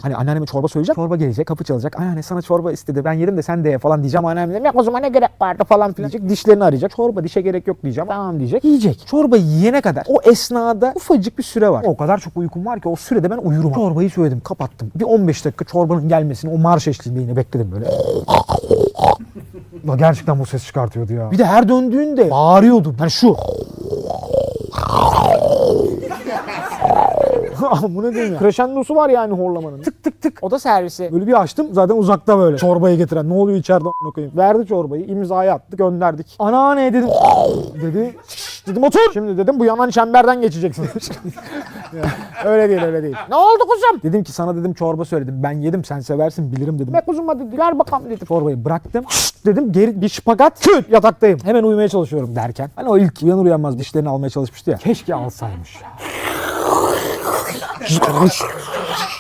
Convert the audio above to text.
Hani anneanneme çorba söyleyecek. Çorba gelecek. Kapı çalacak. Anneanne sana çorba istedi. Ben yedim de sen de ye falan diyeceğim. Anneannem de o zaman ne gerek vardı falan filan diyecek. Dişlerini arayacak. Çorba dişe gerek yok diyeceğim. Tamam diyecek. Yiyecek. Çorba yiyene kadar o esnada ufacık bir süre var. O kadar çok uykum var ki o sürede ben uyurum. Çorbayı söyledim. Kapattım. Bir 15 dakika çorbanın gelmesini o marş eşliğinde yine bekledim böyle. Gerçekten bu ses çıkartıyordu ya. Bir de her döndüğünde bağırıyordum. Hani şu. Bu ne diyeyim ya? Crescendosu var yani horlamanın. Tık tık tık. O da servisi. Böyle bir açtım. Zaten uzakta böyle. Çorbayı getiren. Ne oluyor içeride a**ına koyayım. Verdi çorbayı. İmzayı attı. Gönderdik. Anneanne dedim. Dedi. Dedim otur. Şimdi dedim bu yanan çemberden geçeceksin. Öyle değil öyle değil. Ne oldu kuzum? Dedim ki sana dedim çorba söyledim. Ben yedim sen seversin bilirim dedim. Be kuzum hadi ver bakalım dedim. Çorbayı bıraktım. Dedim geri bir şipagat. Küt yataktayım. Hemen uyumaya çalışıyorum derken. Hani o ilk uyanır uyanmaz dişlerini almaya çalışmıştı ya. Keşke alsaymış ya.